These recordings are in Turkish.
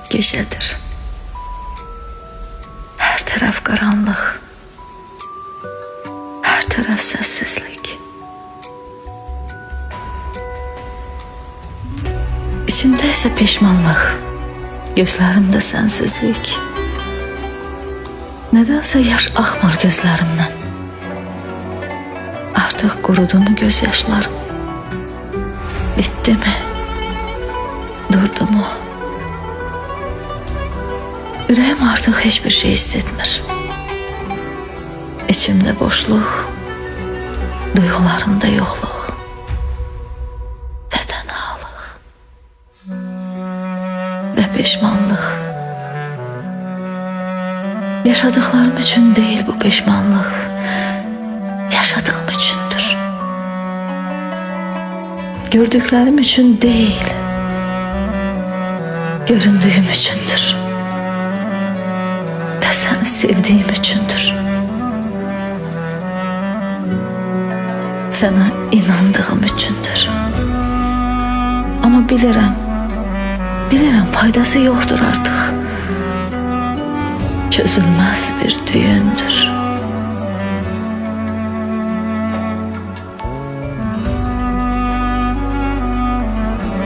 Gecedir. Her taraf karanlık. Her taraf sessizlik. İçimde ise pişmanlık. Gözlerimde sensizlik. Nedense yaş akmır gözlerimden. Artık kurudu mu gözyaşlarım? Bitti mi? Durdu mu? Yüreğim artık hiçbir şey hissetmir. İçimde boşluk, duygularımda yokluk ve tenalık ve pişmanlık. Yaşadıklarım için değil bu pişmanlık, yaşadığım içindir. Gördüklerim için değil, göründüğüm içindir. Ve seni sevdiğim içindir. Sana inandığım içindir. Ama bilirim faydası yoktur artık. Çözülmez bir düğündür.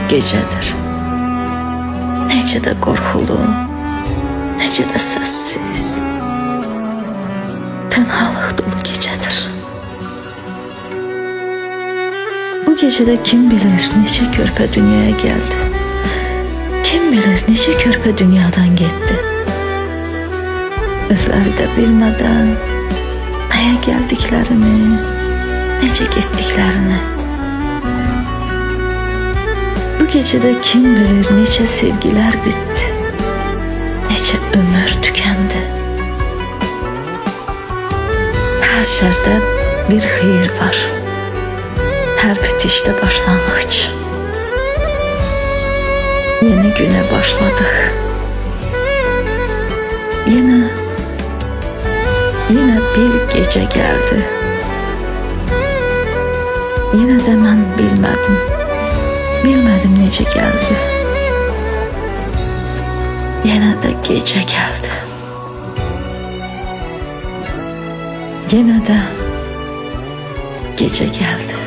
Gecedir. Necə də qorxulu, necə də səssiz, tənhalıq dolu gecədir. Bu gecədə kim bilir neçə körpə dünyaya gəldi, kim bilir neçə körpə dünyadan getdi. Özləri də bilmədən nəyə gəldiklərini, necə getdiklərini. Bu gecədə kim bilir neçə sevgilər bitti, neçə ömür tükendi. Her şərdə bir xeyir var, her bitişte başlanğıç. Yeni güne başladık. Yine bir gece geldi. Yine de ben bilmedim necə geldi. Yine de gece geldi. Yine de gece geldi.